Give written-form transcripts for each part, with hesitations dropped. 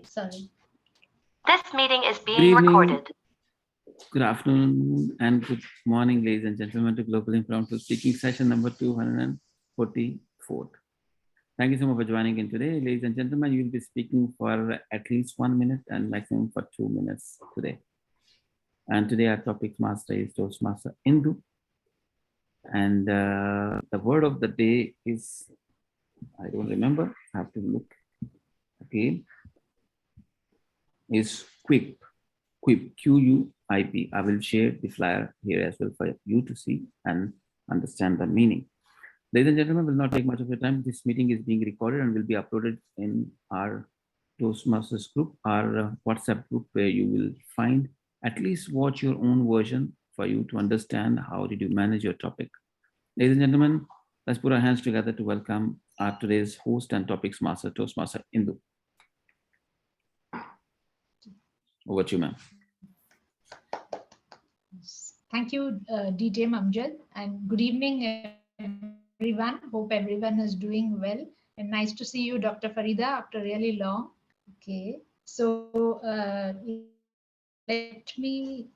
Sorry. This meeting is being recorded. Good afternoon and good morning, ladies and gentlemen, to Global Impromptu Speaking session number 244. Thank you so much for joining in today. Ladies and gentlemen, you will be speaking for at least 1 minute and maximum for 2 minutes today. And today our topic master is Toastmaster Hindu. And the word of the day is, I don't remember, I have to look again, is quip. Quip, Q-U-I-P. I will share the flyer here as well for you to see and understand the meaning. Ladies and gentlemen, will not take much of your time. This meeting is being recorded and will be uploaded in our Toastmasters group, our WhatsApp group, where you will find at least watch your own version for you to understand how did you manage your topic. Ladies and gentlemen, let's put our hands together to welcome our today's host and topics master, Toastmaster Hindu. Over to you, ma'am. Thank you, DJ Amjad, and good evening, everyone. Hope everyone is doing well. And nice to see you, Dr. Farida, after really long. Okay, so let me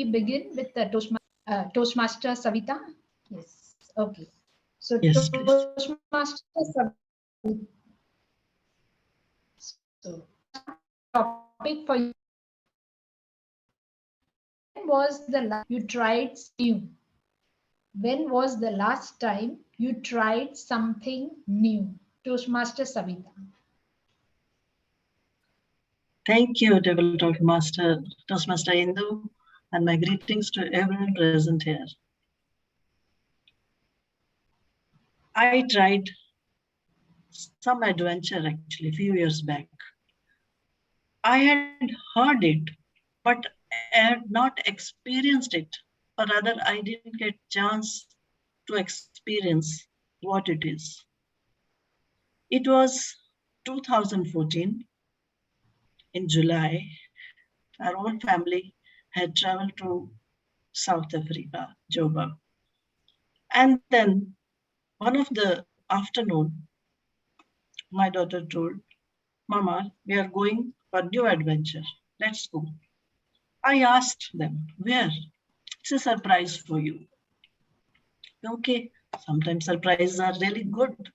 begin with the Toastmaster Savita. Yes. Okay. So yes, Toastmaster Savita. So topic for you was the last you tried new? When was the last time you tried something new? Toastmaster Savita. Thank you, Devil Toastmaster Hindu, and my greetings to everyone present here. I tried some adventure actually a few years back. I had heard it, but I had not experienced it, or rather I didn't get chance to experience what it is. It was 2014 in July. Our whole family had traveled to South Africa, Joburg. And then one of the afternoon, my daughter told, Mama, we are going for new adventure. Let's go. I asked them, where? It's a surprise for you. Okay, sometimes surprises are really good.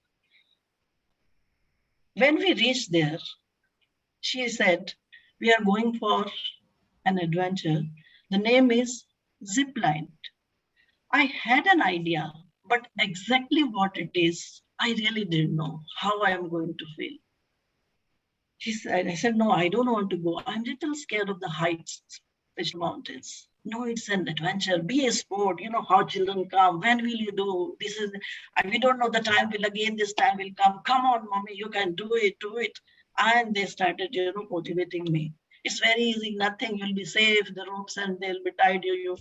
When we reached there, she said, we are going for an adventure. The name is Zipline. I had an idea, but exactly what it is, I really didn't know how I am going to feel. I said, no, I don't want to go. I'm a little scared of the heights, especially mountains. No, it's an adventure. Be a sport. You know how children come. When will you do? We don't know the time will again, this time will come. Come on, mommy, you can do it, do it. And they started, motivating me. It's very easy, nothing, you'll be safe, the ropes and they'll be tied you.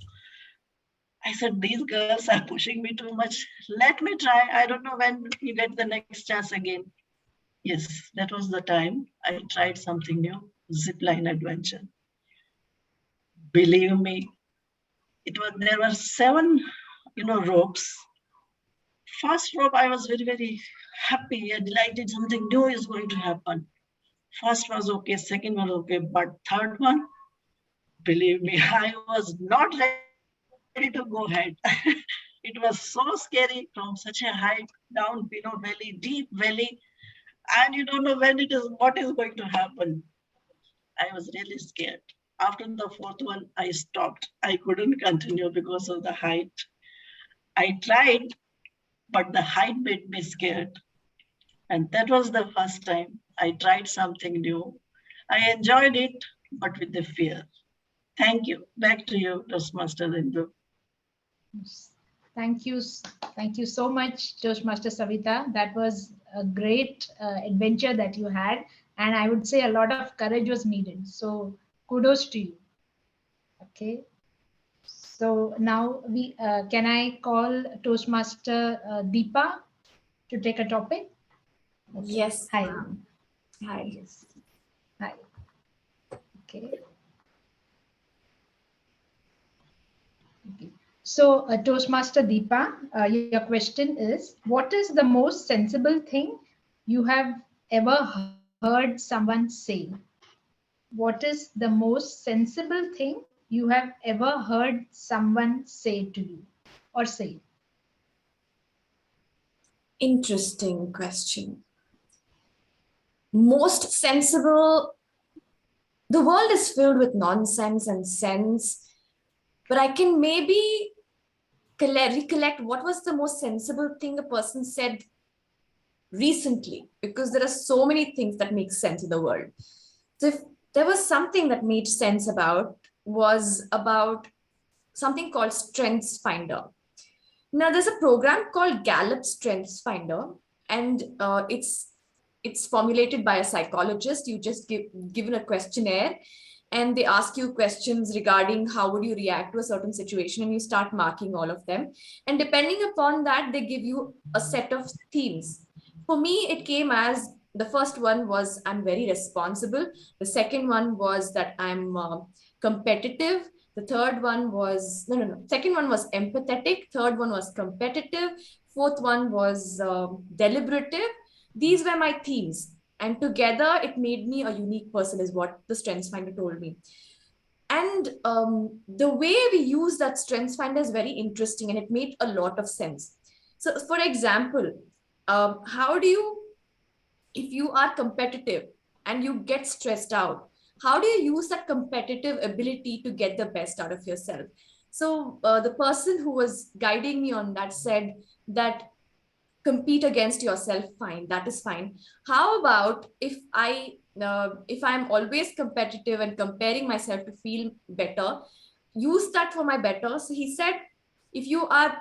I said, these girls are pushing me too much. Let me try. I don't know when you get the next chance again. Yes, that was the time I tried something new, zipline adventure. Believe me, there were 7, ropes. First rope, I was very, very happy and delighted something new is going to happen. First was okay, second one okay, but third one, believe me, I was not ready to go ahead. It was so scary from such a height, down below valley, deep valley, and you don't know what is going to happen. I was really scared. After the 4th one, I stopped. I couldn't continue because of the height. I tried, but the height made me scared. And that was the first time I tried something new. I enjoyed it, but with the fear. Thank you. Back to you, Toastmaster Hindu. Thank you so much, Toastmaster Savita. That was a great adventure that you had. And I would say a lot of courage was needed. So kudos to you. Okay. So now can I call Toastmaster Deepa to take a topic? Okay. Yes. Hi. Hi. Yes. Hi. Okay. Okay. So Toastmaster Deepa, your question is, what is the most sensible thing you have ever heard someone say? What is the most sensible thing you have ever heard someone say to you or say? Interesting question. Most sensible. The world is filled with nonsense and sense, but I can maybe recollect what was the most sensible thing a person said recently, because there are so many things that make sense in the world. So if there was something that made sense was about something called Strengths Finder. Now there's a program called Gallup Strengths Finder, and it's formulated by a psychologist. You just given a questionnaire, and they ask you questions regarding how would you react to a certain situation, and you start marking all of them. And depending upon that, they give you a set of themes. For me, it came as the first one was I'm very responsible. The second one was that I'm competitive. The third one was no. Second one was empathetic. Third one was competitive. Fourth one was deliberative. These were my themes, and together it made me a unique person, is what the Strengths Finder told me. And the way we use that Strengths Finder is very interesting, and it made a lot of sense. So, for example, how do you, if you are competitive and you get stressed out, how do you use that competitive ability to get the best out of yourself? So the person who was guiding me on that said that compete against yourself, fine, that is fine. How about if I'm always competitive and comparing myself to feel better, use that for my better. So he said, if you are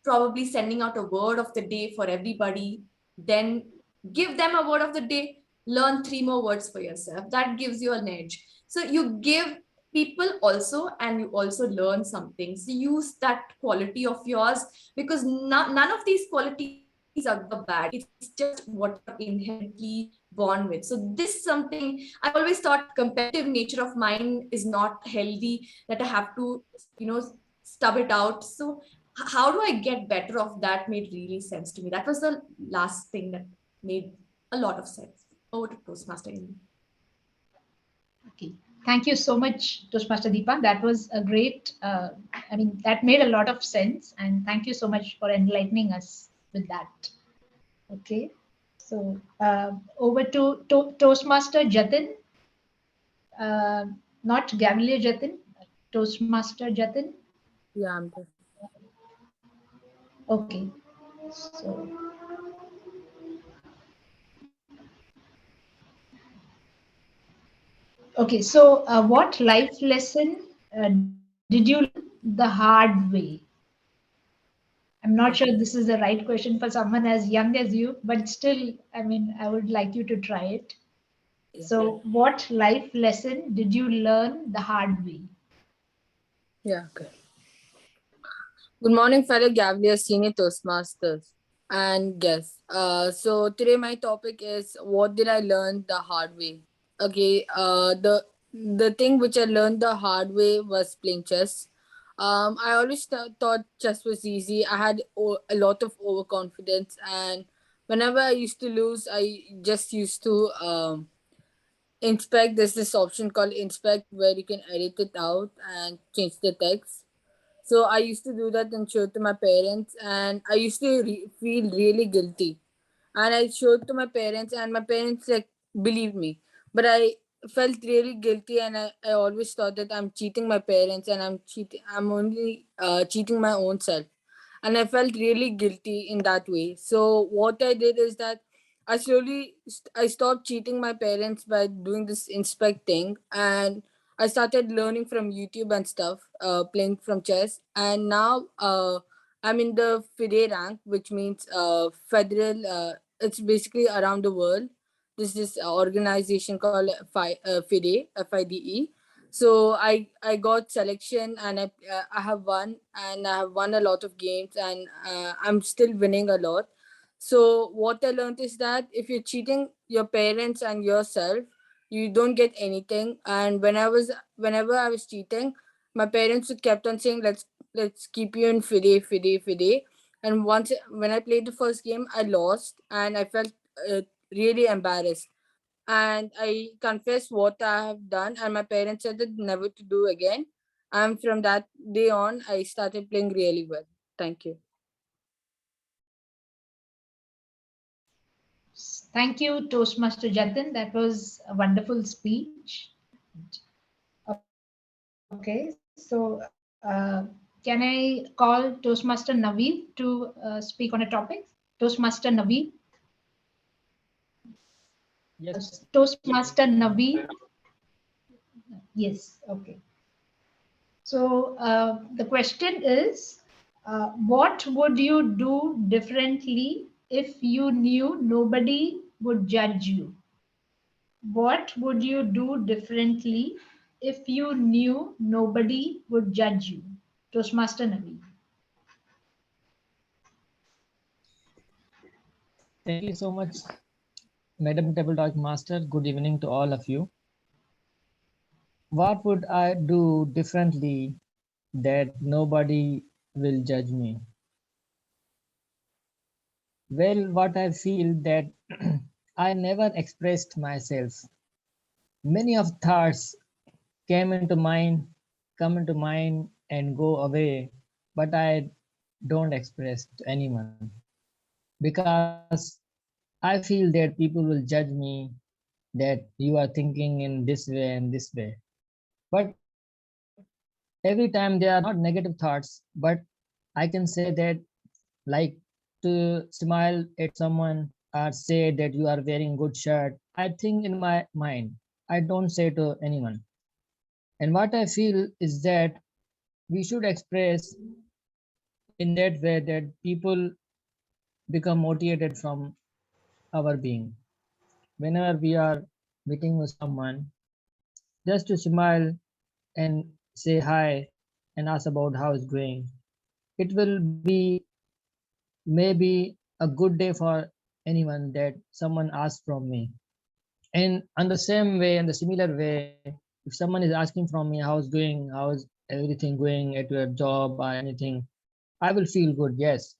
probably sending out a word of the day for everybody, then give them a word of the day, learn 3 more words for yourself. That gives you an edge. So you give people also, and you also learn something. So use that quality of yours, because none of these qualities are bad. It's just what you're inherently born with. So this something I've always thought competitive nature of mine is not healthy, that I have to, stub it out. So how do I get better of that made really sense to me. That was the last thing that made a lot of sense. Over to Toastmaster. Okay. Thank you so much, Toastmaster Deepa. That was a great, that made a lot of sense. And thank you so much for enlightening us with that. Okay. So over to Toastmaster Jatin, uh, not Gavalier Jatin, Toastmaster Jatin. Yeah, I'm there. Okay. So, okay. So, what life lesson did you learn the hard way? I'm not sure this is the right question for someone as young as you, but still, I would like you to try it. So, what life lesson did you learn the hard way? Yeah, okay. Good morning, fellow Gavalier Senior Toastmasters and guests. So today my topic is what did I learn the hard way? Okay, the thing which I learned the hard way was playing chess. I always thought chess was easy. I had a lot of overconfidence, and whenever I used to lose, I just used to inspect. There's this option called inspect where you can edit it out and change the text. So I used to do that and show it to my parents, and I used to feel really guilty. And I showed to my parents, and my parents like believed me, but I felt really guilty, and I always thought that I'm cheating my parents, and I'm only cheating my own self, and I felt really guilty in that way. So what I did is that I stopped cheating my parents by doing this inspect thing, and I started learning from YouTube and stuff, playing from chess, and now I'm in the FIDE rank, which means federal. It's basically around the world. There's this organization called FIDE, FIDE. So I got selection, and I have won, and I have won a lot of games, and I'm still winning a lot. So what I learned is that if you're cheating your parents and yourself, you don't get anything. And whenever I was cheating, my parents kept on saying, let's keep you in FIDE, FIDE, FIDE. And once when I played the first game, I lost, and I felt really embarrassed. And I confessed what I have done, and my parents said that never to do again. And from that day on, I started playing really well. Thank you. Thank you, Toastmaster Jatin. That was a wonderful speech. Okay, so can I call Toastmaster Naveed to speak on a topic? Toastmaster Naveed. Yes. Toastmaster Naveed. Yes, okay. So the question is, what would you do differently if you knew nobody would judge you? What would you do differently if you knew nobody would judge you? Toastmaster Naveed. Thank you so much, Madam Table Talk Master. Good evening to all of you. What would I do differently that nobody will judge me? Well, what I feel that I never expressed myself. Many of thoughts came into mind, come into mind and go away, but I don't express to anyone because I feel that people will judge me that you are thinking in this way and this way. But every time they are not negative thoughts, but I can say that like to smile at someone or say that you are wearing good shirt. I think in my mind, I don't say to anyone. And what I feel is that we should express in that way that people become motivated from our being. Whenever we are meeting with someone, just to smile and say hi and ask about how it's going. It will be maybe a good day for anyone that someone asks from me. And on the same way, in the similar way, if someone is asking from me how's going, how's everything going at your job or anything, I will feel good, yes.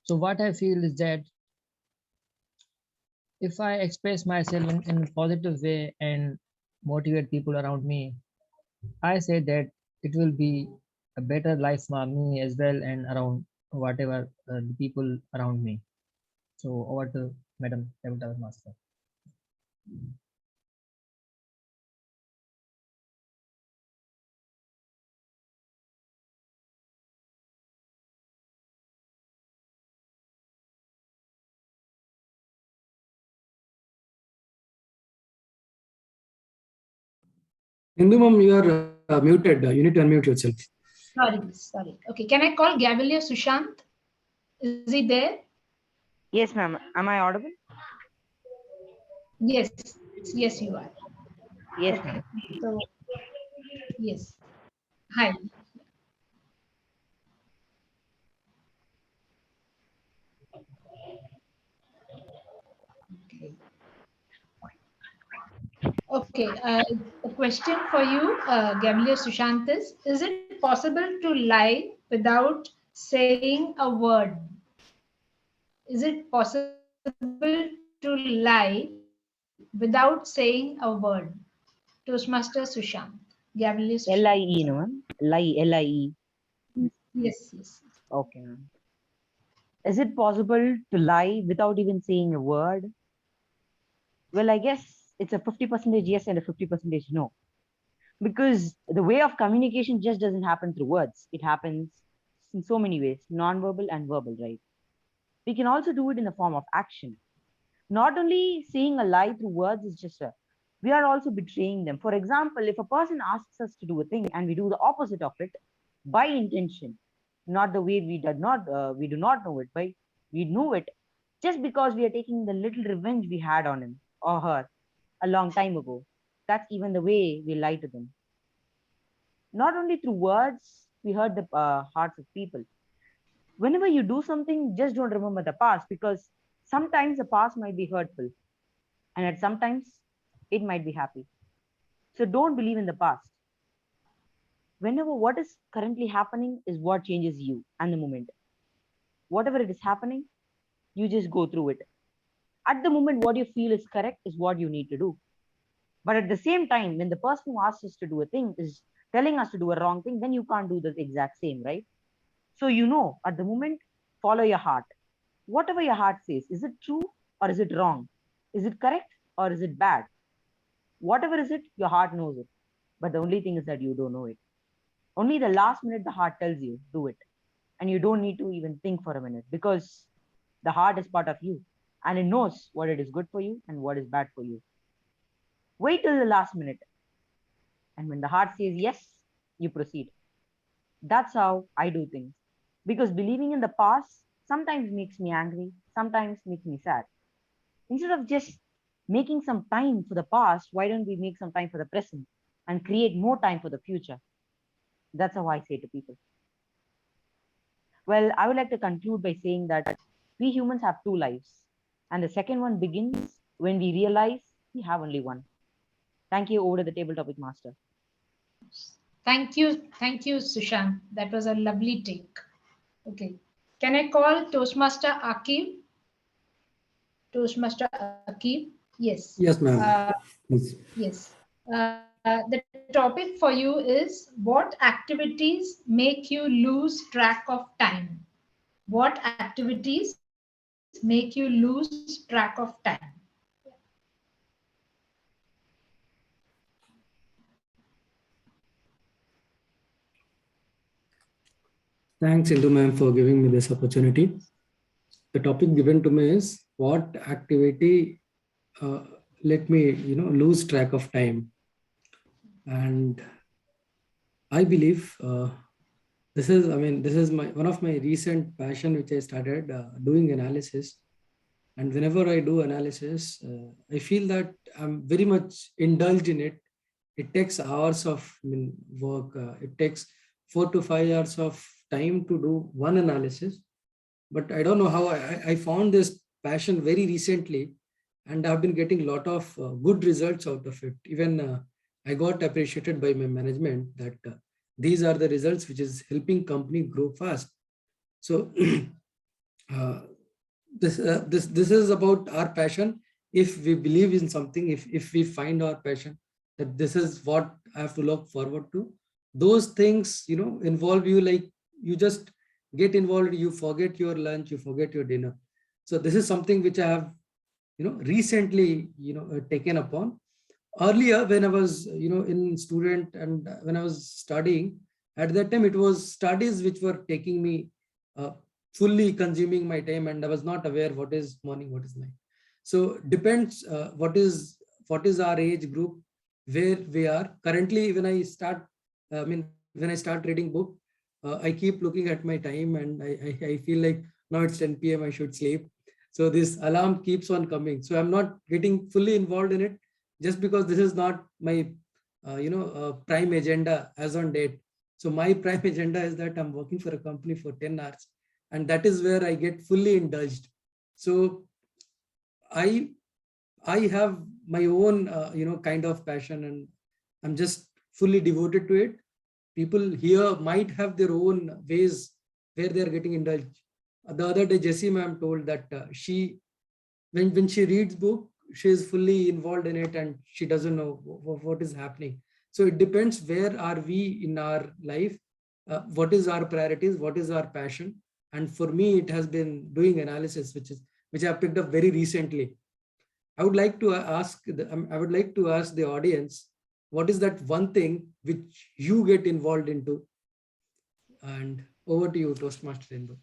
So what I feel is that if I express myself in a positive way and motivate people around me, I say that it will be a better life for me as well and around whatever the people around me. So over to Madam Devata Master. Hindu mom, you are muted. You need to unmute yourself. Sorry. Okay, can I call Gavalier Sushant? Is he there? Yes, ma'am. Am I audible? Yes, yes, you are. Yes, Okay, ma'am. so yes. Hi. Okay. Okay, a question for you, Gavalier Sushant is it possible to lie without saying a word? Is it possible to lie without saying a word? Toastmaster Sushant, Gavalier Sushant. LIE, no, ma'am. Lie, LIE. Yes. Okay, ma'am. Is it possible to lie without even saying a word? Well, I guess it's a 50% yes and a 50% no. Because the way of communication just doesn't happen through words. It happens in so many ways, non-verbal and verbal, right? We can also do it in the form of action. Not only saying a lie through words is just a, we are also betraying them. For example, if a person asks us to do a thing and we do the opposite of it by intention, not the way we do not know it, by we know it just because we are taking the little revenge we had on him or her a long time ago. That's even the way we lie to them. Not only through words, we hurt the hearts of people. Whenever you do something, just don't remember the past because sometimes the past might be hurtful and at sometimes it might be happy. So don't believe in the past. Whenever what is currently happening is what changes you and the moment. Whatever it is happening, you just go through it. At the moment, what you feel is correct is what you need to do. But at the same time, when the person who asks us to do a thing is telling us to do a wrong thing, then you can't do the exact same, right? So, at the moment, follow your heart. Whatever your heart says, is it true or is it wrong? Is it correct or is it bad? Whatever is it, your heart knows it. But the only thing is that you don't know it. Only the last minute the heart tells you, do it. And you don't need to even think for a minute because the heart is part of you and it knows what it is good for you and what is bad for you. Wait till the last minute. And when the heart says yes, you proceed. That's how I do things. Because believing in the past sometimes makes me angry, sometimes makes me sad. Instead of just making some time for the past, why don't we make some time for the present and create more time for the future? That's how I say to people. Well, I would like to conclude by saying that we humans have two lives, and the second one begins when we realize we have only one. Thank you. Over to the table topic master. Thank you, Sushant. That was a lovely take. Okay, can I call Toastmaster Akib? Toastmaster Akib? Yes. Yes, ma'am. Please. Yes. The topic for you is what activities make you lose track of time? What activities make you lose track of time? Thanks, Indu ma'am, for giving me this opportunity. The topic given to me is what activity uh, let me, lose track of time. And I believe this is my one of my recent passion, which I started doing analysis. And whenever I do analysis, I feel that I'm very much indulged in it. It takes hours of work. It takes 4 to 5 hours of time to do one analysis. But I don't know how I found this passion very recently, and I've been getting a lot of good results out of it. Even I got appreciated by my management that these are the results which is helping company grow fast. So uh, this is about our passion. If we believe in something, if we find our passion, that this is what I have to look forward to, those things involve you, like you just get involved, you forget your lunch, you forget your dinner. So this is something which I have recently taken upon. Earlier, when I was in student, and when I was studying, at that time it was studies which were taking me uh, fully consuming my time, and I was not aware what is morning, what is night. So depends what is our age group, where we are currently. When I start when I start reading book, I keep looking at my time, and I feel like now it's 10 p.m. I should sleep. So this alarm keeps on coming, so I'm not getting fully involved in it, just because this is not my prime agenda as on date. So my prime agenda is that I'm working for a company for 10 hours, and that is where I get fully indulged. So i I have my own kind of passion, and I'm just fully devoted to it. People here might have their own ways where they're getting indulged. The other day, Jessie ma'am told that she when she reads book, she is fully involved in it, and she doesn't know what is happening. So it depends, where are we in our life, what is our priorities, what is our passion. And for me, it has been doing analysis, which I picked up very recently. I would like to I would like to ask the audience, what is that one thing which you get involved into? And over to you, Toastmaster Indu.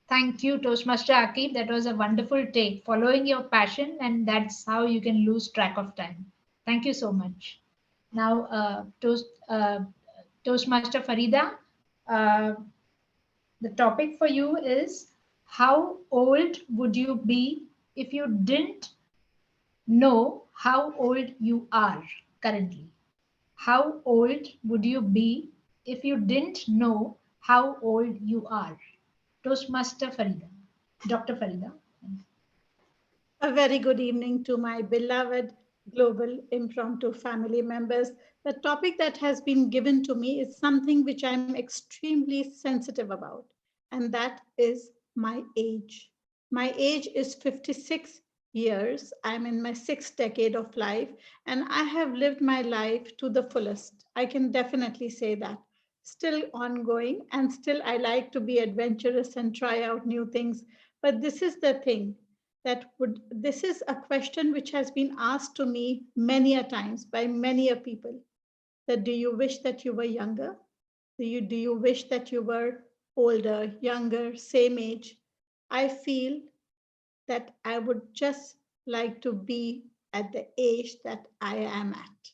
Thank you, Toastmaster Akib. That was a wonderful take. Following your passion, and that's how you can lose track of time. Thank you so much. Now, Toastmaster Farida, uh, the topic for you is how old would you be if you didn't know how old you are currently? How old would you be if you didn't know how old you are? Toastmaster Farida, Dr. Farida. A very good evening to my beloved global impromptu family members. The topic that has been given to me is something which I'm extremely sensitive about, and that is my age. My age is 56 years. I'm in my sixth decade of life, and I have lived my life to the fullest. I can definitely say that. Still ongoing, and still I like to be adventurous and try out new things. But this is the thing this is a question which has been asked to me many a times by many a people, that do you wish that you were younger? Do you wish that you were older, younger, same age? I feel that I would just like to be at the age that I am at.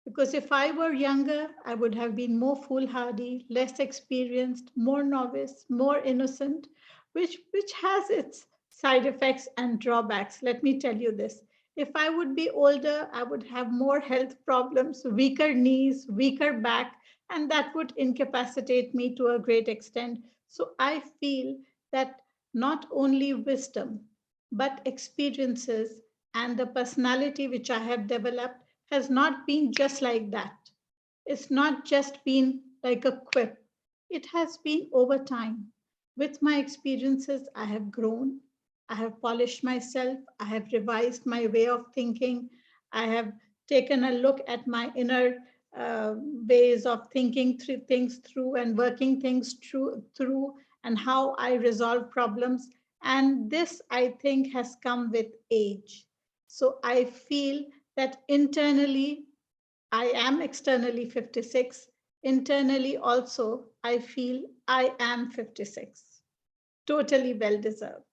Because if I were younger, I would have been more foolhardy, less experienced, more novice, more innocent, which has its side effects and drawbacks. Let me tell you this. If I would be older, I would have more health problems, weaker knees, weaker back, and that would incapacitate me to a great extent. So I feel that not only wisdom, but experiences and the personality which I have developed has not been just like that. It's not just been like a quip. It has been over time. With my experiences, I have grown. I have polished myself. I have revised my way of thinking. I have taken a look at my inner ways of thinking through things through and working things through and how I resolve problems. And this, I think, has come with age. So I feel that internally, I am externally 56. Internally, also, I feel I am 56. Totally well deserved.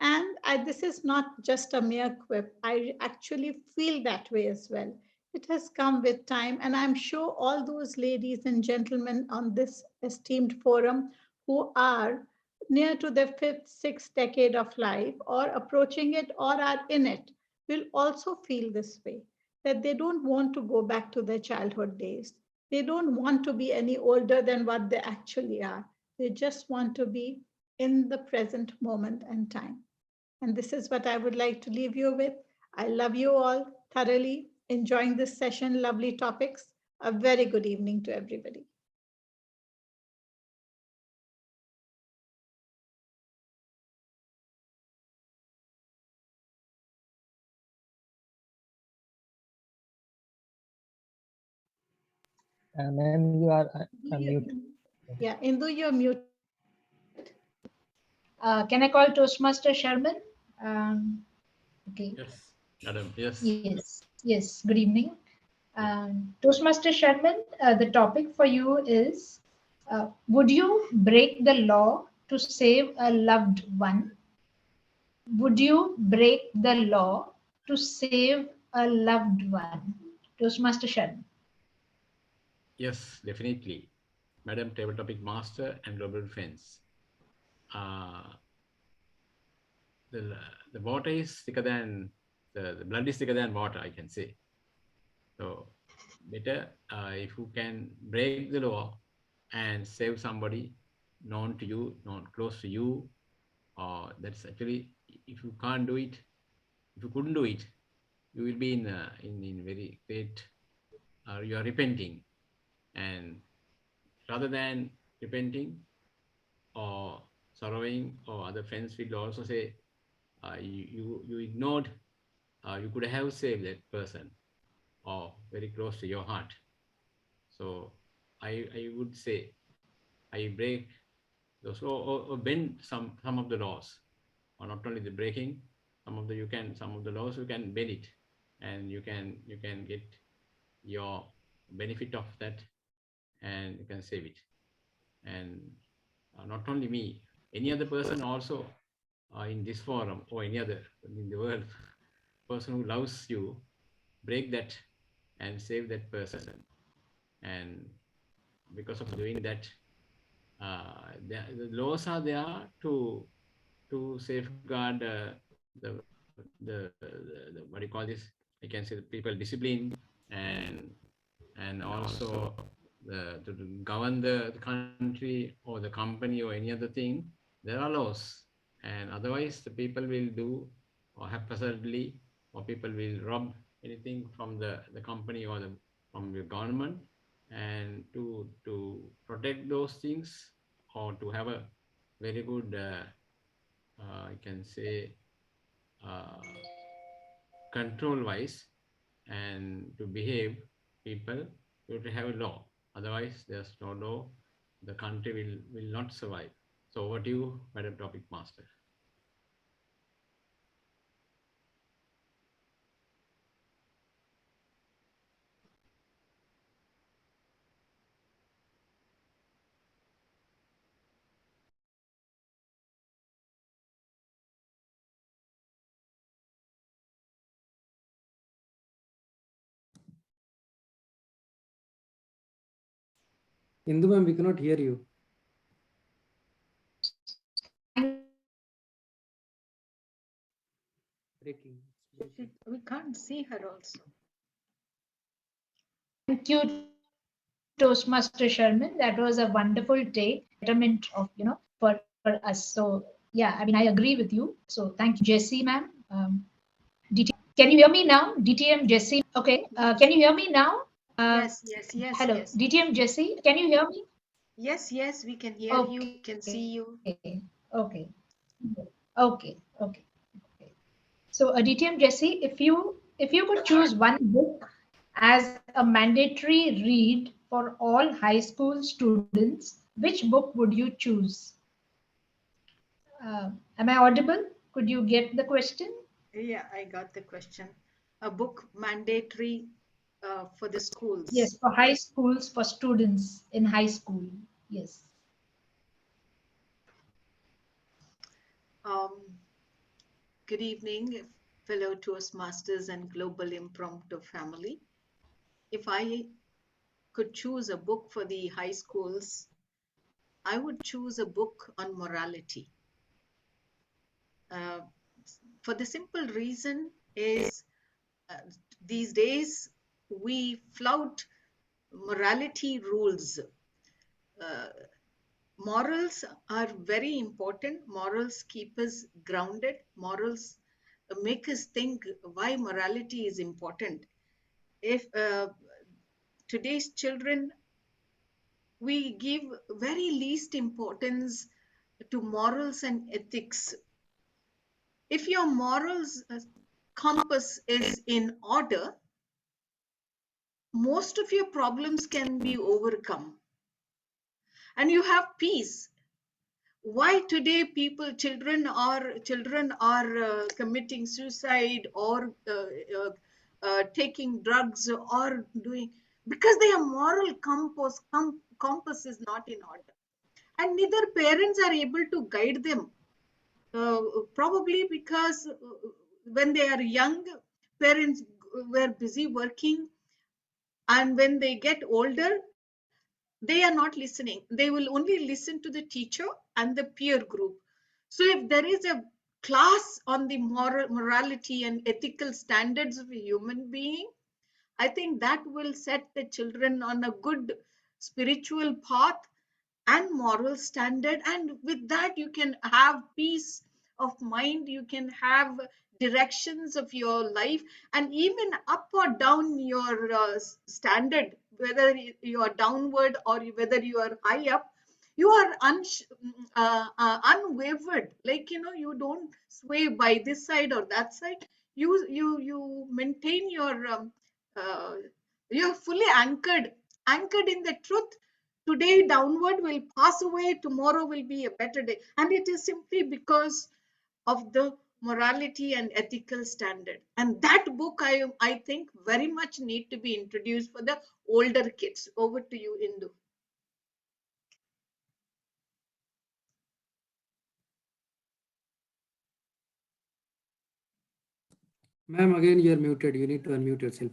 And this is not just a mere quip. I actually feel that way as well. It has come with time. And I'm sure all those ladies and gentlemen on this esteemed forum who are near to their fifth, sixth decade of life or approaching it or are in it will also feel this way, that they don't want to go back to their childhood days. They don't want to be any older than what they actually are. They just want to be in the present moment and time. And this is what I would like to leave you with. I love you all thoroughly, enjoying this session, lovely topics. A very good evening to everybody. Ma'am, you are mute. Yeah, Indu, you're muted. Can I call Toastmaster Sherman? Okay. Yes, madam. Yes. Yes. Good evening. Toastmaster Sherman, the topic for you is, would you break the law to save a loved one? Would you break the law to save a loved one? Toastmaster Sherman. Yes, definitely. Madam Table Topic Master and Global Friends. The, the water is thicker than, the blood is thicker than water, I can say. So better if you can break the law and save somebody known to you, known close to you, or that's actually, if you can't do it, if you couldn't do it, you will be in very great, you are repenting. And rather than repenting or sorrowing, or other friends will also say, you ignored, you could have saved that person or very close to your heart. So I would say I break those, or bend some of the laws, or not only the breaking, some of the laws you can bend it, and you can get your benefit of that, and you can save it. And not only me, any other person also in this forum or any other in the world, person who loves you, break that and save that person. And because of doing that, the laws are there to safeguard the what do you call this? I can say the people discipline, and also to govern the country or the company or any other thing. There are laws, and otherwise the people will do or haphazardly, or people will rob anything from the company or from the government. And to protect those things, or to have a very good I can say, control wise, and to behave people, you have to have a law. Otherwise, there's no law, the country will not survive. So over to you, Madam Topic Master. Indu ma'am, we cannot hear you. Breaking. We can't see her also. Thank you, Toastmaster Sherman. That was a wonderful take, betterment of, for us. So yeah, I mean, I agree with you. So thank you, Jessie, ma'am. Can you hear me now? DTM Jessie. Okay. Can you hear me now? Yes. Hello, Yes. DTM Jessie. Can you hear me? Yes, we can hear you, we can see you. Okay. Okay. So, DTM Jesse, if you could choose one book as a mandatory read for all high school students, which book would you choose? Am I audible? Could you get the question? Yeah, I got the question. A book mandatory for the schools. Yes, for high schools, for students in high school. Yes. Good evening, fellow Toastmasters and Global Impromptu family. If I could choose a book for the high schools, I would choose a book on morality. For the simple reason is these days we flout morality rules. Morals are very important. Morals keep us grounded. Morals make us think why morality is important. If today's children, we give very least importance to morals and ethics. If your morals compass is in order, most of your problems can be overcome and you have peace. Why today children are committing suicide or taking drugs or doing, because their moral compass is not in order, and neither parents are able to guide them. Probably because when they are young, parents were busy working, and when they get older, they are not listening. They will only listen to the teacher and the peer group. So if there is a class on the morality and ethical standards of a human being, I think that will set the children on a good spiritual path and moral standard, and with that you can have peace of mind, you can have directions of your life, and even up or down your standard, whether you are downward or whether you are high up, you are unwavered, like you don't sway by this side or that side. You maintain your you're fully anchored in the truth. Today downward will pass away, tomorrow will be a better day, and it is simply because of the morality and ethical standard. And that book, I think, very much need to be introduced for the older kids. Over to you, Indu. Ma'am, again you are muted. You need to unmute yourself.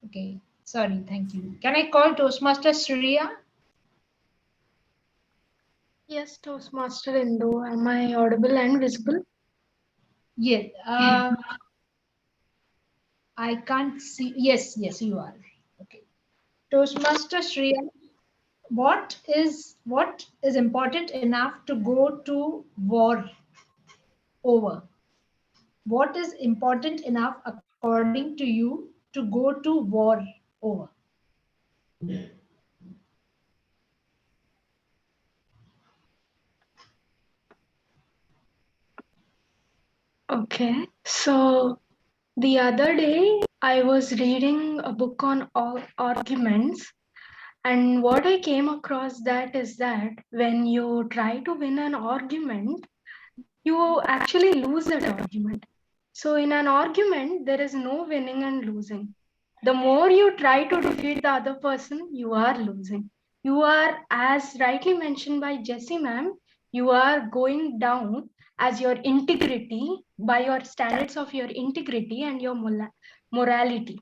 Okay. Sorry. Thank you. Can I call Toastmaster Shreya? Yes, Toastmaster Indo. Am I audible and visible? Yes. I can't see. Yes, you are. Okay. Toastmaster Shreya, what is important enough to go to war over? What is important enough according to you to go to war over? Okay. So the other day, I was reading a book on arguments, and what I came across that is that when you try to win an argument, you actually lose that argument. So in an argument, there is no winning and losing. The more you try to defeat the other person, you are losing. You are, as rightly mentioned by Jessie ma'am, you are going down as your integrity by your standards of your integrity and your morality.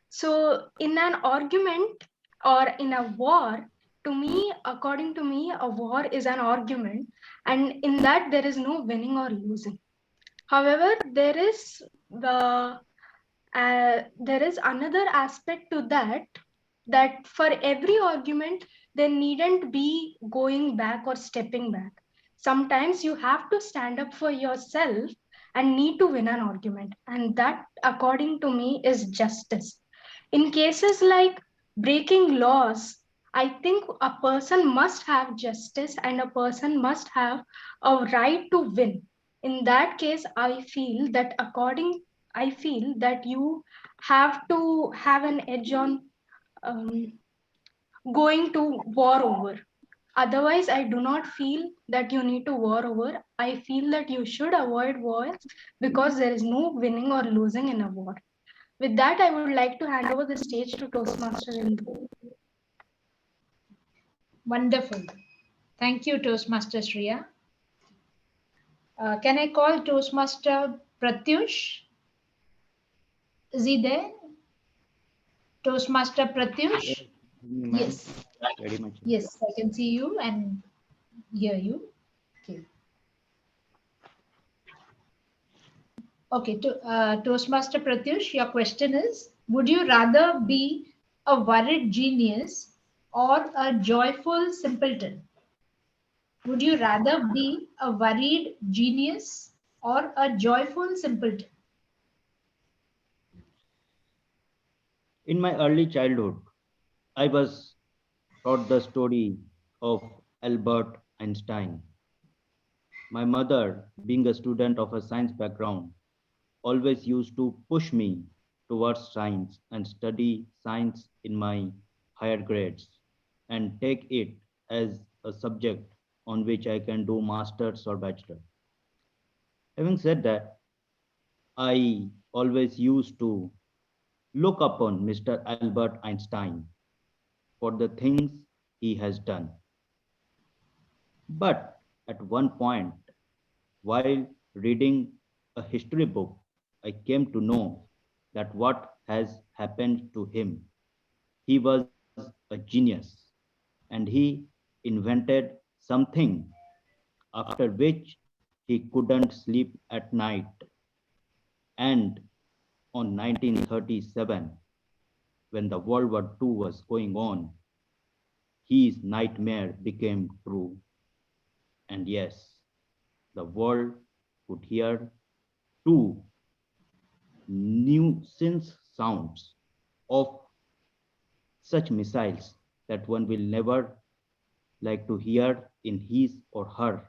So in an argument or in a war, to me, according to me, a war is an argument, and in that there is no winning or losing. However, there is another aspect to that, that for every argument, there needn't be going back or stepping back. Sometimes you have to stand up for yourself and need to win an argument. And that, according to me, is justice. In cases like breaking laws, I think a person must have justice and a person must have a right to win. In that case, I feel that you have to have an edge on um, going to war over. Otherwise, I do not feel that you need to war over. I feel that you should avoid wars because there is no winning or losing in a war. With that, I would like to hand over the stage to Toastmaster Indu. Wonderful. Thank you, Toastmaster Shreya. Can I call Toastmaster Pratyush? Is he there? Toastmaster Pratyush? Yes. Very much. Yes, I can see you and hear you. Okay. Okay, Toastmaster Pratyush, your question is, would you rather be a worried genius or a joyful simpleton? Would you rather be a worried genius or a joyful simpleton? In my early childhood, I was taught the story of Albert Einstein. My mother, being a student of a science background, always used to push me towards science and study science in my higher grades and take it as a subject on which I can do master's or bachelor. Having said that, I always used to look upon Mr. Albert Einstein for the things he has done. But at one point, while reading a history book, I came to know that what has happened to him. He was a genius and he invented something after which he couldn't sleep at night. And on 1937, when the World War II was going on, his nightmare became true. And yes, the world could hear two nuisance sounds of such missiles that one will never like to hear in his or her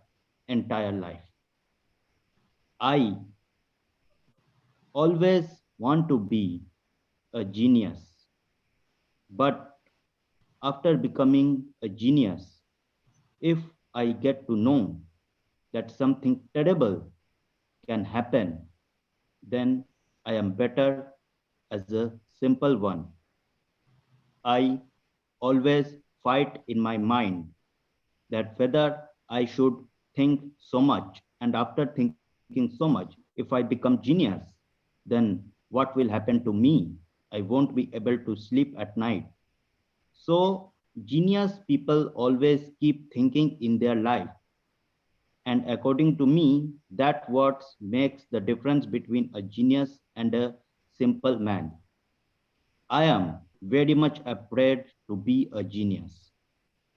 entire life. I always want to be a genius, but after becoming a genius, if I get to know that something terrible can happen, then I am better as a simple one. I always fight in my mind that whether I should think so much, and after thinking so much, if I become genius, then what will happen to me? I won't be able to sleep at night. So genius people always keep thinking in their life. And according to me, that what makes the difference between a genius and a simple man. I am very much afraid to be a genius.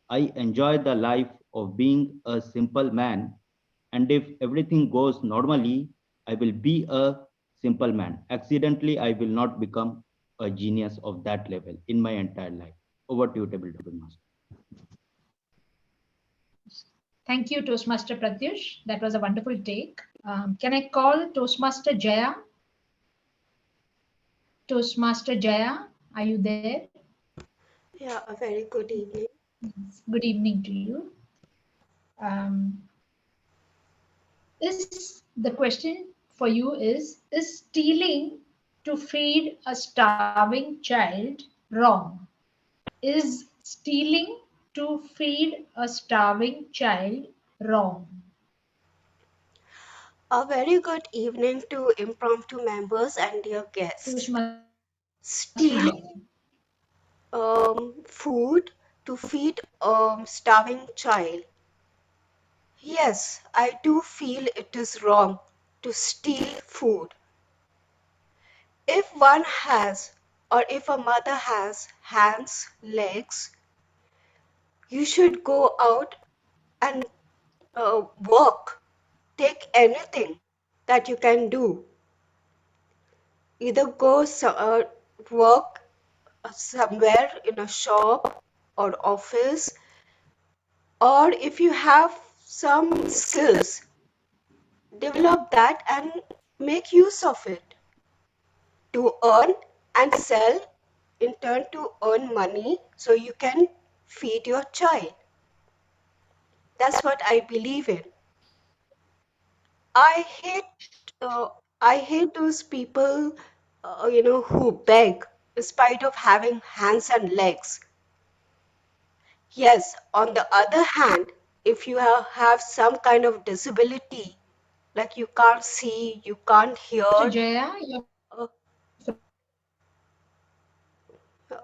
I enjoy the life of being a simple man. And if everything goes normally, I will be a simple man. Accidentally, I will not become a genius of that level in my entire life. Over to you, Table Master. Thank you, Toastmaster Pratyush. That was a wonderful take. Can I call Toastmaster Jaya? Toastmaster Jaya, are you there? Yeah, a very good evening. Good evening to you. Is the question for you is stealing to feed a starving child wrong? Is stealing to feed a starving child wrong? A very good evening to impromptu members and dear guests. Stealing food to feed a starving child. Yes, I do feel it is wrong to steal food. If one has, or if a mother has hands, legs, you should go out and work. Take anything that you can do. Either go work somewhere in a shop or office, or if you have some skills, develop that and make use of it to earn and sell, in turn to earn money so you can feed your child. That's what I believe in. I hate uh, I hate those people, who beg despite of having hands and legs. Yes, on the other hand, if you have some kind of disability, like you can't see, you can't hear, Jaya, uh,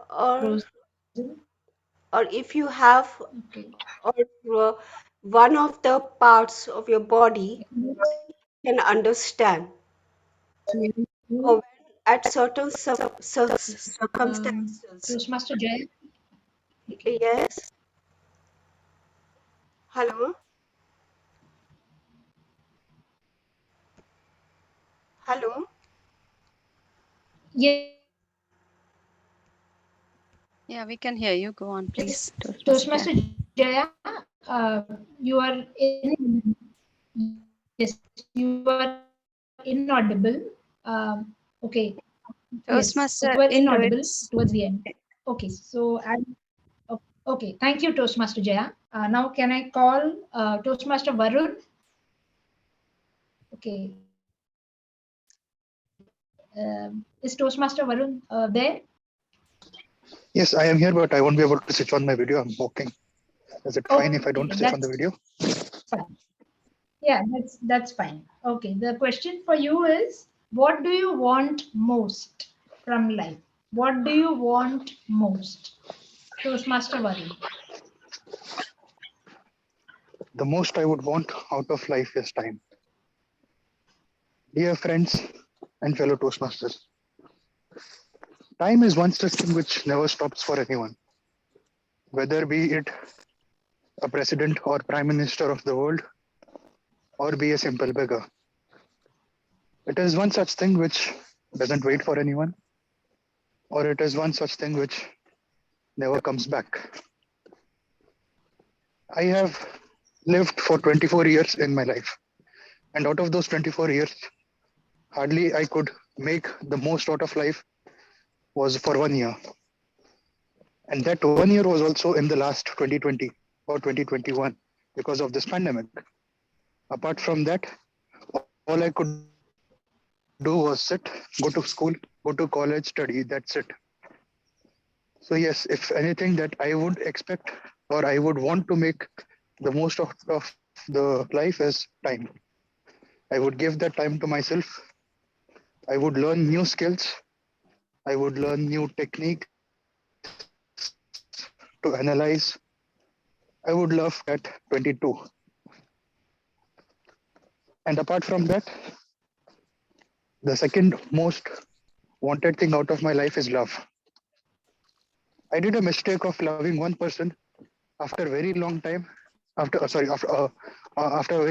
or or if you have, or one of the parts of your body can understand, or when at certain circumstances. Toastmaster Jaya. Yes. Hello. Hello. Yes. Yeah, we can hear you. Go on, please. Toastmaster Jaya, you are inaudible. Okay. Yes, Toastmaster you were inaudible Inuits. towards the end. Okay, so okay. Thank you, Toastmaster Jaya. Now, can I call Toastmaster Varun? Okay. Is Toastmaster Varun there? Yes, I am here, but I won't be able to switch on my video. I'm walking. Is it fine if I don't switch on the video? Fine. Yeah, that's fine. Okay, the question for you is, what do you want most from life? What do you want most? Toastmaster Varun. The most I would want out of life is time. Dear friends and fellow Toastmasters, time is one such thing which never stops for anyone. Whether be it a president or prime minister of the world, or be a simple beggar. It is one such thing which doesn't wait for anyone, or it is one such thing which never comes back. I have lived for 24 years in my life. And out of those 24 years, hardly I could make the most out of life was for 1 year. And that 1 year was also in the last 2020 or 2021 because of this pandemic. Apart from that, all I could do was sit, go to school, go to college, study, that's it. So yes, if anything that I would expect or I would want to make the most of the life is time. I would give that time to myself. I would learn new skills. I would learn new techniques to analyze. I would love at 22. And apart from that, the second most wanted thing out of my life is love. I did a mistake of loving one person after a very long time. After a very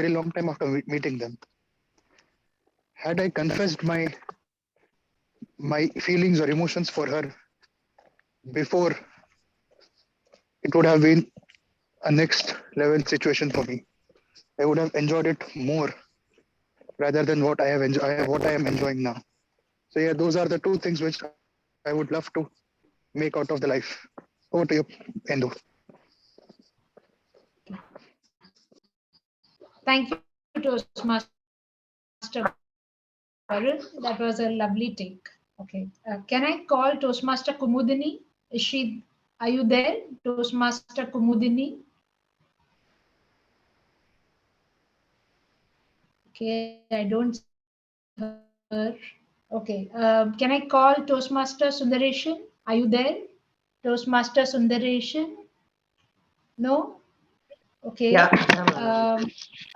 long time after meeting them. Had I confessed my feelings or emotions for her before, it would have been a next level situation for me. I would have enjoyed it more rather than what I have what I am enjoying now. So yeah, those are the two things which I would love to make out of the life. Over to you, Endu. Thank you, Toastmaster Varun. That was a lovely take. Okay. Can I call Toastmaster Kumudini? Are you there? Toastmaster Kumudini? Okay, I don't see her. Okay. Can I call Toastmaster Sundareshan? Are you there? Toastmaster Sundareshan? No? Okay. Yeah,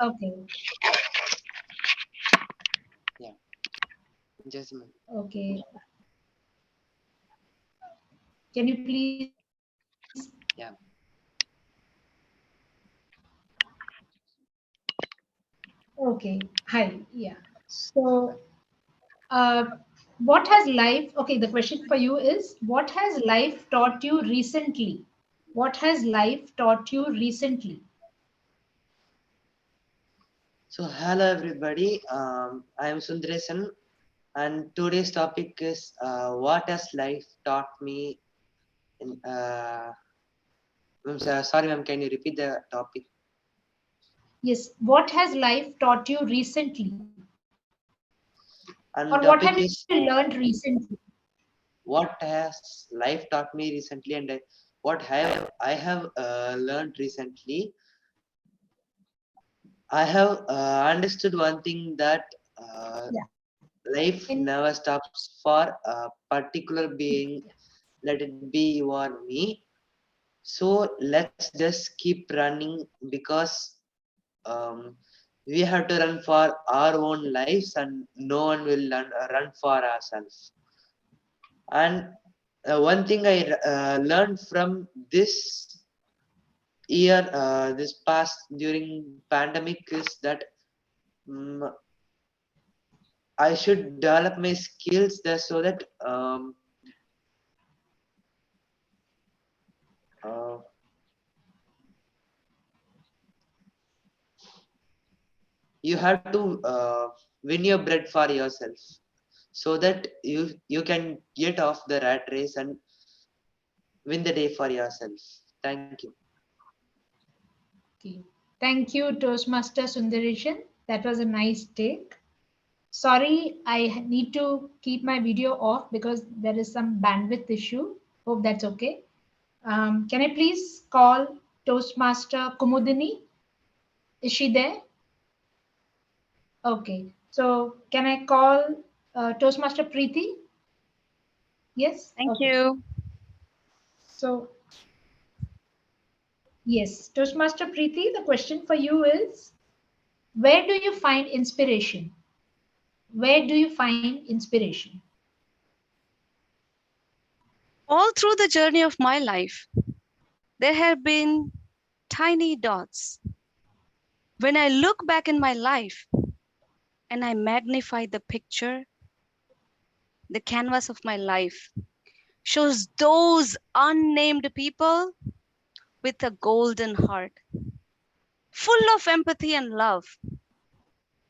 Okay. yeah. Just a minute. Okay. Can you please? Yeah. Okay. Hi. Yeah. So, uh, what has life, okay, the question for you is, what has life taught you recently? What has life taught you recently? So hello everybody. I am Sundaresan, and today's topic is what has life taught me. In, sorry, ma'am. Can you repeat the topic? Yes. What has life taught you recently? Or And what have topic you is learned recently? what has life taught me recently, and what I have learned recently. I have understood one thing that life never stops for a particular being, let it be you or me. So let's just keep running because we have to run for our own lives and no one will run for ourselves. And one thing I learned from this year, this past during pandemic is that I should develop my skills there so that you have to win your bread for yourself so that you can get off the rat race and win the day for yourself. Thank you. Okay. Thank you, Toastmaster Sundareshan. That was a nice take. Sorry, I need to keep my video off because there is some bandwidth issue. Hope that's okay. Can I please call Toastmaster Kumudini? Is she there? Okay. So can I call Toastmaster Preeti? Yes? Thank Okay. you. So, yes, Toastmaster Preeti, the question for you is, where do you find inspiration? Where do you find inspiration? All through the journey of my life, there have been tiny dots. When I look back in my life and I magnify the picture, the canvas of my life shows those unnamed people with a golden heart, full of empathy and love.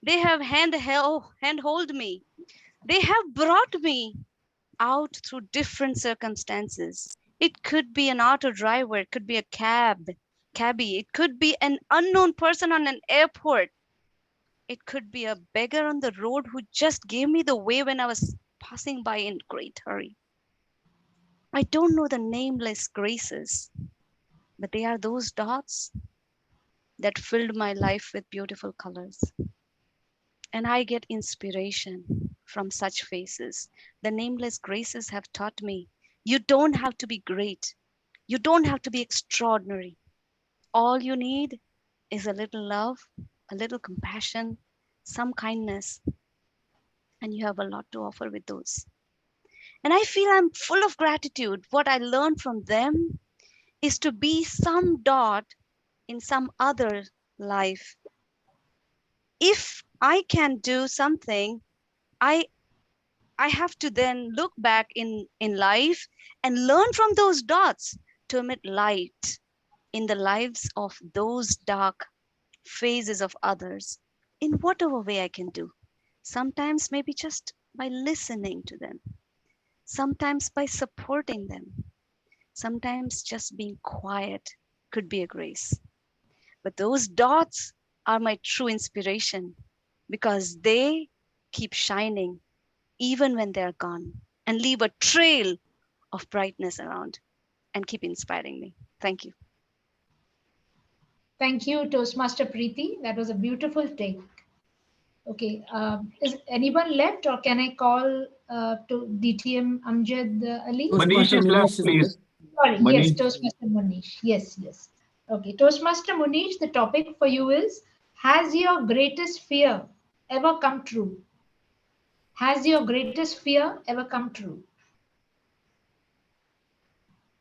They have handhold me. They have brought me out through different circumstances. It could be an auto driver, it could be a cabbie, it could be an unknown person on an airport. It could be a beggar on the road who just gave me the way when I was passing by in great hurry. I don't know the nameless graces, but they are those dots that filled my life with beautiful colors. And I get inspiration from such faces. The nameless graces have taught me you don't have to be great. You don't have to be extraordinary. All you need is a little love, a little compassion, some kindness, and you have a lot to offer with those. And I feel I'm full of gratitude. What I learned from them is to be some dot in some other life. If I can do something, I have to then look back in life and learn from those dots to emit light in the lives of those dark phases of others in whatever way I can do. Sometimes maybe just by listening to them, sometimes by supporting them, sometimes just being quiet could be a grace. But those dots are my true inspiration because they keep shining even when they're gone and leave a trail of brightness around and keep inspiring me. Thank you. Thank you, Toastmaster Preeti. That was a beautiful take. Okay, is anyone left, or can I call to DTM Amjad Ali? Manish is left, please. Sorry, yes, Manish. Toastmaster Munish. Yes, yes. Okay, Toastmaster Munish, the topic for you is, has your greatest fear ever come true? Has your greatest fear ever come true?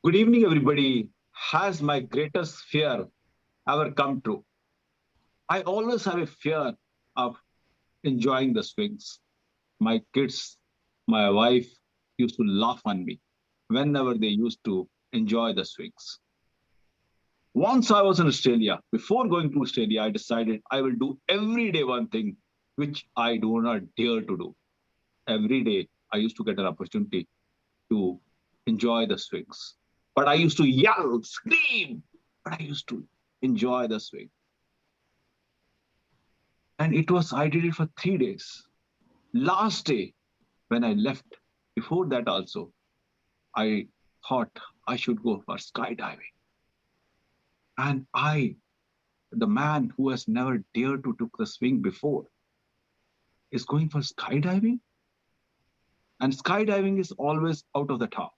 Good evening, everybody. Has my greatest fear ever come true? I always have a fear of enjoying the swings. My kids, my wife used to laugh on me whenever they used to enjoy the swings. Once I was in Australia, before going to Australia, I decided I will do every day one thing which I do not dare to do. Every day I used to get an opportunity to enjoy the swings. But I used to yell, scream, but I used to enjoy the swing. And I did it for 3 days. Last day, when I left, before that also, I thought I should go for skydiving. And the man who has never dared to take the swing before, is going for skydiving. And skydiving is always out of the top.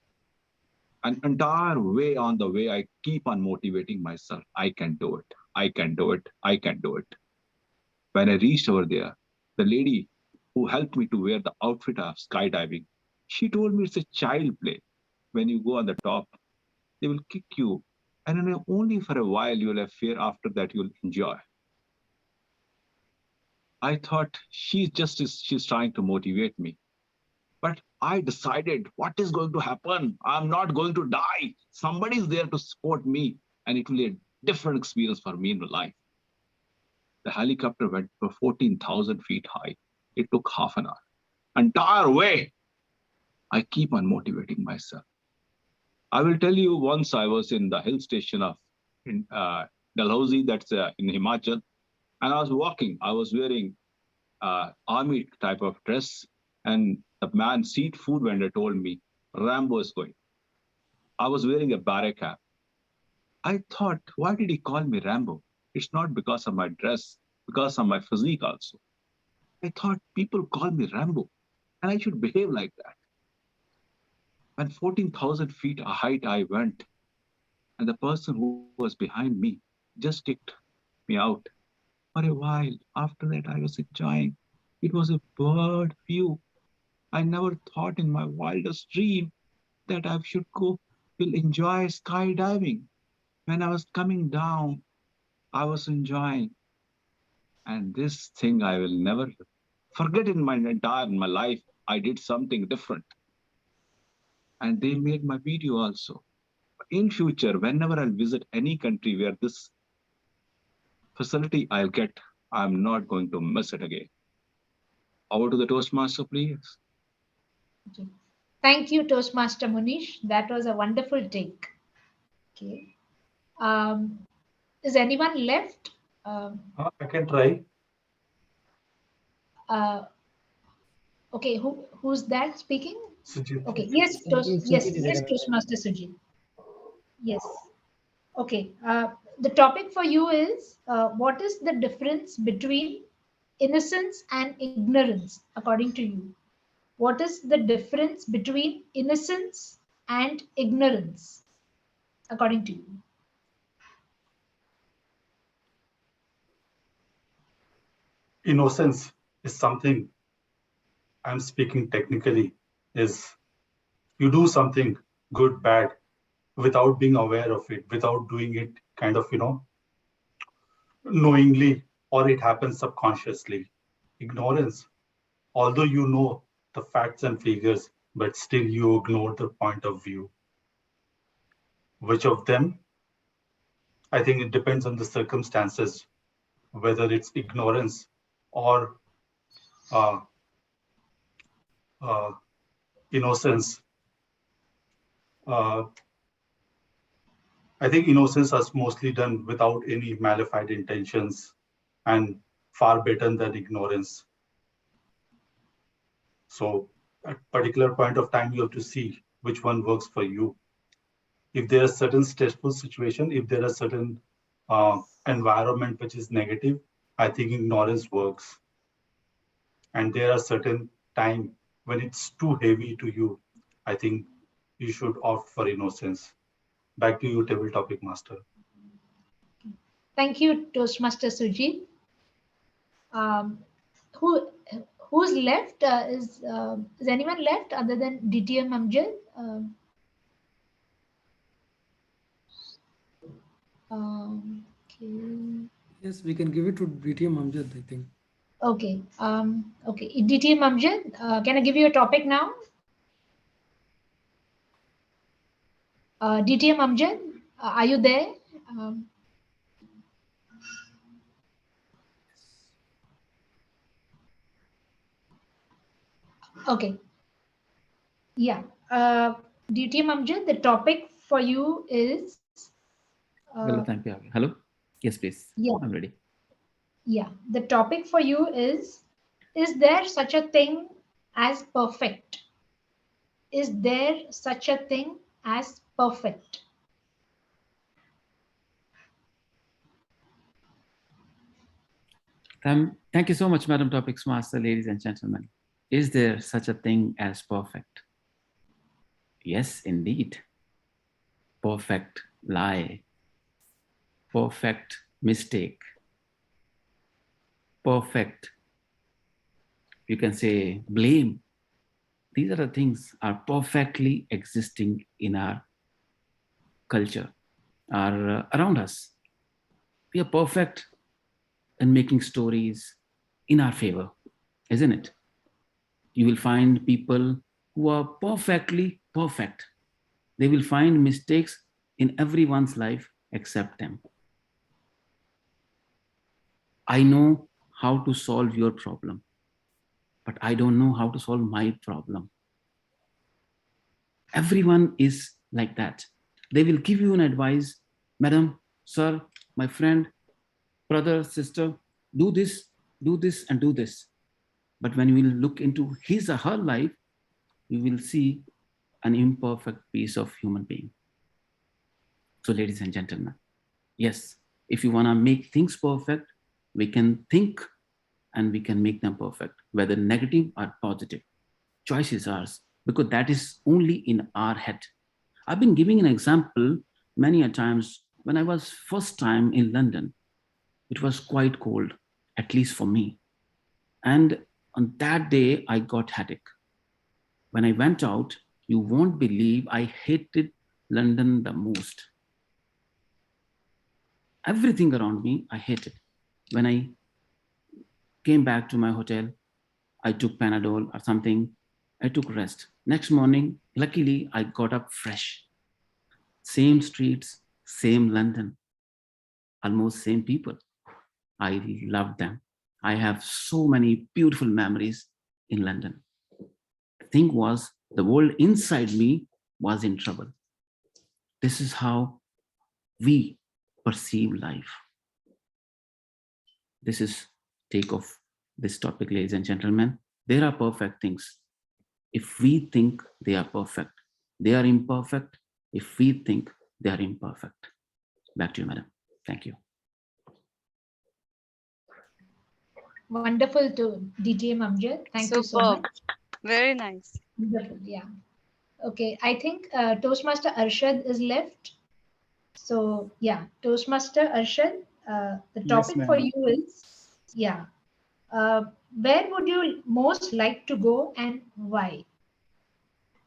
An entire way on the way, I keep on motivating myself. I can do it. I can do it. I can do it. When I reached over there, the lady who helped me to wear the outfit of skydiving, she told me it's a child play. When you go on the top, they will kick you. And then only for a while you will have fear. After that, you'll enjoy. I thought she's trying to motivate me. But I decided what is going to happen. I'm not going to die. Somebody's there to support me, and it will be a different experience for me in my life. The helicopter went for 14,000 feet high. It took half an hour. Entire way, I keep on motivating myself. I will tell you, once I was in the hill station of Dalhousie, that's in Himachal, and I was walking. I was wearing army type of dress, and the street food vendor told me, Rambo is going. I was wearing a beret cap. I thought, why did he call me Rambo? It's not because of my dress, because of my physique also. I thought people call me Rambo, and I should behave like that. When 14,000 feet height I went, and the person who was behind me just kicked me out. For a while, after that, I was enjoying. It was a bird view. I never thought in my wildest dream that I will enjoy skydiving. When I was coming down, I was enjoying. And this thing I will never forget in my life. I did something different. And they made my video also. In future, whenever I'll visit any country where this facility I'll get, I'm not going to miss it again. Over to the Toastmaster, please. Okay. Thank you, Toastmaster Munish. That was a wonderful take. Okay. Is anyone left? I can try. Okay, who's that speaking? Sujit. Okay, yes, Toastmaster Sujit. Yes. Okay. The topic for you is, what is the difference between innocence and ignorance, according to you? What is the difference between innocence and ignorance, according to you? Innocence is something, I'm speaking technically, is you do something good, bad, without being aware of it, without doing it kind of, knowingly, or it happens subconsciously. Ignorance, although you know the facts and figures, but still you ignore the point of view. Which of them? I think it depends on the circumstances whether it's ignorance or innocence. I think innocence is mostly done without any malified intentions and far better than ignorance. So at a particular point of time, you have to see which one works for you. If there is certain stressful situation, if there is certain environment which is negative, I think ignorance works. And there are certain time when it's too heavy to you, I think you should opt for innocence. Back to you, table topic master. Thank you, Toastmaster Suji. Who who's left? Is anyone left other than DTM Amjad? Okay. Yes, we can give it to DTM Amjad, I think. Okay. Okay. DTM Amjad, can I give you a topic now? DTM Amjad, are you there? Okay. Yeah. DTM Amjad, the topic for you is. Hello? Yes, please. Yeah. I'm ready. Yeah. The topic for you is there such a thing as perfect? Is there such a thing as perfect? Thank you so much, Madam Topics Master, ladies and gentlemen. Is there such a thing as perfect? Yes, indeed. Perfect lie, perfect mistake, perfect, you can say, blame. These are the things are perfectly existing in our culture, are around us. We are perfect in making stories in our favor, isn't it? You will find people who are perfectly perfect. They will find mistakes in everyone's life except them. I know how to solve your problem, but I don't know how to solve my problem. Everyone is like that. They will give you an advice, madam, sir, my friend, brother, sister, do this, and do this. But when you will look into his or her life, you will see an imperfect piece of human being. So, ladies and gentlemen, yes, if you want to make things perfect, we can think and we can make them perfect, whether negative or positive. Choice is ours, because that is only in our head. I've been giving an example many a times. When I was first time in London, it was quite cold, at least for me. And on that day, I got headache. When I went out, you won't believe I hated London the most. Everything around me, I hated. When I came back to my hotel, I took Panadol or something. I took rest. Next morning, luckily, I got up fresh. Same streets, same London, almost same people. I love them. I have so many beautiful memories in London. The thing was, the world inside me was in trouble. This is how we perceive life. This is take of this topic, ladies and gentlemen. There are perfect things. If we think they are perfect, they are imperfect. If we think they are imperfect. Back to you, madam. Thank you. Wonderful to DTM Amjad. Thank you so much. Very nice. Wonderful. Yeah. Okay. I think Toastmaster Arshad is left. So yeah, Toastmaster Arshad, the topic for you is, yeah, where would you most like to go and why?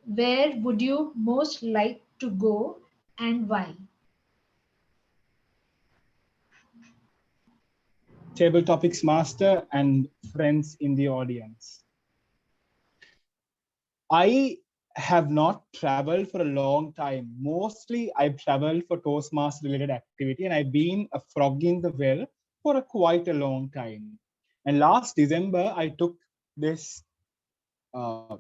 Where would you most like to go and why? Table Topics Master and friends in the audience. I have not traveled for a long time. Mostly I've traveled for Toastmaster related activity, and I've been a frog in the well for quite a long time. And last December, I took this uh,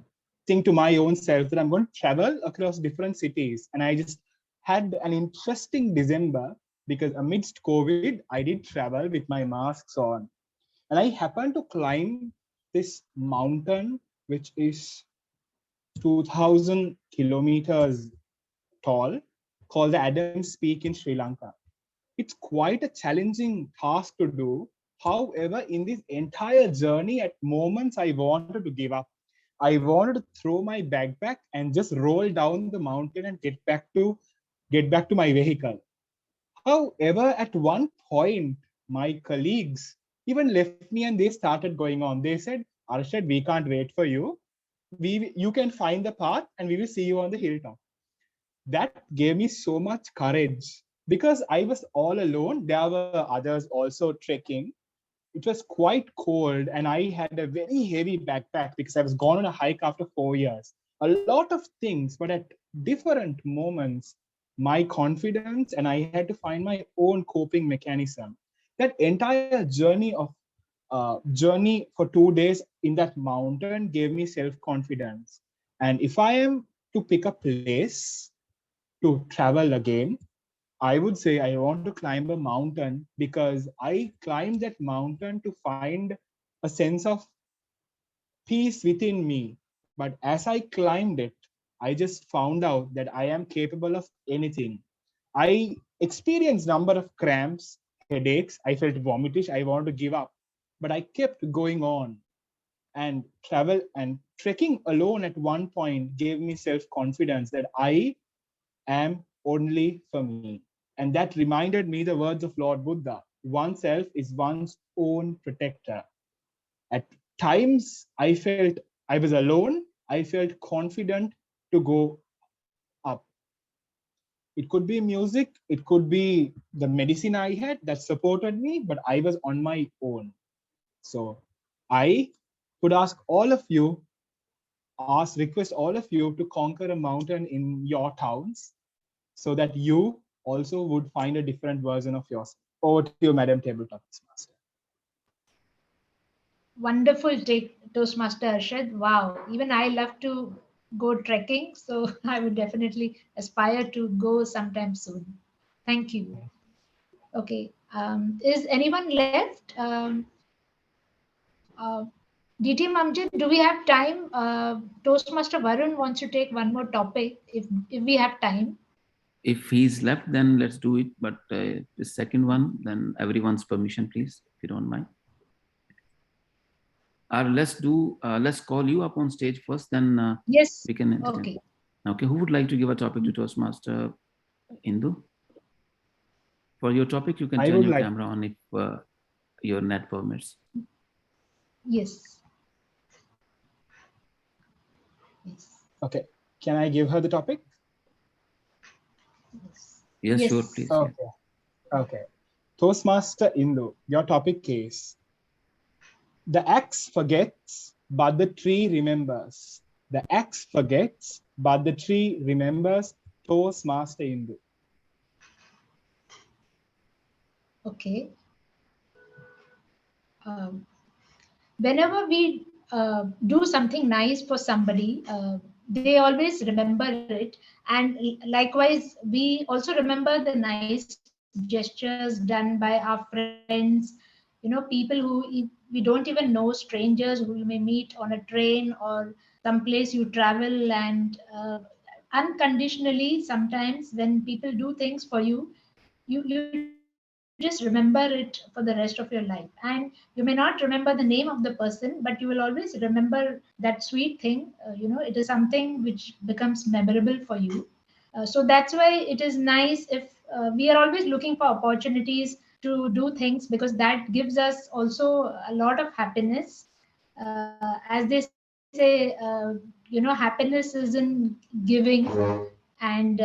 thing to my own self that I'm going to travel across different cities. And I just had an interesting December because amidst COVID, I did travel with my masks on. And I happened to climb this mountain, which is 2000 kilometers tall, called the Adams Peak in Sri Lanka. It's quite a challenging task to do. However, in this entire journey, at moments I wanted to give up. I wanted to throw my backpack and just roll down the mountain and get back to my vehicle. However, at one point, my colleagues even left me and they started going on. They said, Arshad, we can't wait for you. You can find the path and we will see you on the hilltop. That gave me so much courage because I was all alone. There were others also trekking. It was quite cold and I had a very heavy backpack because I was gone on a hike after 4 years. A lot of things, but at different moments, my confidence and I had to find my own coping mechanism. That entire journey for 2 days in that mountain gave me self-confidence. And if I am to pick a place to travel again, I would say I want to climb a mountain because I climbed that mountain to find a sense of peace within me. But as I climbed it, I just found out that I am capable of anything. I experienced number of cramps, headaches. I felt vomitish. I wanted to give up, but I kept going on. And travel and trekking alone at one point gave me self-confidence that I am only for me. And that reminded me the words of Lord Buddha: oneself is one's own protector. At times, I felt I was alone. I felt confident to go up. It could be music, it could be the medicine I had that supported me, but I was on my own. So I could request all of you to conquer a mountain in your towns so that you also would find a different version of yourself. Over to you, Madam Tabletop Master. Wonderful take, Toastmaster Arshad. Wow, even I love to go trekking, so I would definitely aspire to go sometime soon. Thank you. Okay, is anyone left? Uh, DT Amjad, do we have time? Toastmaster Varun wants to take one more topic if we have time. If he's left, then let's do it. But the second one, then everyone's permission, please, if you don't mind. Or let's call you up on stage first, then yes, we can entertain. Okay. Okay, who would like to give a topic to Toastmaster Indu? For your topic, you can turn your camera on if your net permits. Yes. Okay, can I give her the topic? Yes, sure, please. Okay. Okay. Toastmaster Indu, your topic is: the axe forgets, but the tree remembers. The axe forgets, but the tree remembers. Toastmaster Indu. Okay. Whenever we do something nice for somebody, they always remember it. And likewise, we also remember the nice gestures done by our friends, people who we don't even know, strangers who you may meet on a train or someplace you travel, and unconditionally, sometimes when people do things for you, you just remember it for the rest of your life. And you may not remember the name of the person, but you will always remember that sweet thing. It is something which becomes memorable for you. So that's why it is nice if we are always looking for opportunities to do things, because that gives us also a lot of happiness. As they say, happiness is in giving. And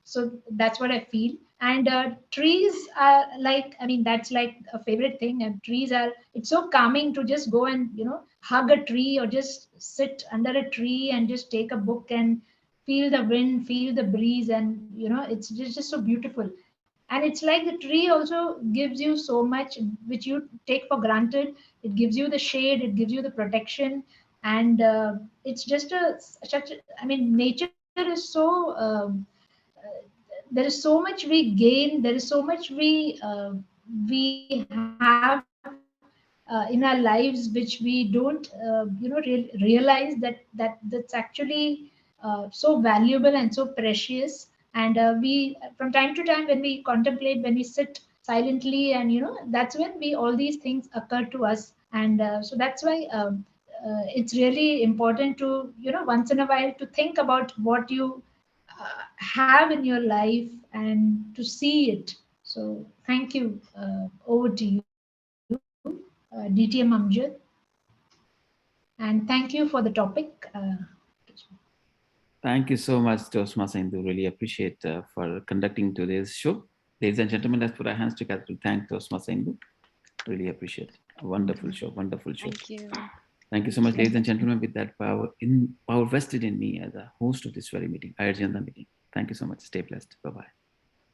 so that's what I feel. And trees are like, that's like a favorite thing. And trees are, it's so calming to just go and hug a tree, or just sit under a tree and just take a book and feel the wind, feel the breeze. And it's just so beautiful. And it's like the tree also gives you so much which you take for granted. It gives you the shade, it gives you the protection, and it's just I mean, nature is so there is so much we gain, there is so much we have in our lives which we don't realize that's actually so valuable and so precious. And we from time to time, when we contemplate, when we sit silently, and that's when we all these things occur to us. And so that's why it's really important to once in a while to think about what you have in your life and to see it. So thank you. Over to you, DTM Amjad. And thank you for the topic. Thank you so much, Toastmaster Indu. Really appreciate for conducting today's show. Ladies and gentlemen, let's put our hands together to thank Toastmaster Indu. Really appreciate a wonderful show, wonderful show. Thank you. Thank you so much, ladies and gentlemen. With that power vested in me as a host of this very meeting, I adjourn the meeting. Thank you so much. Stay blessed. Bye-bye.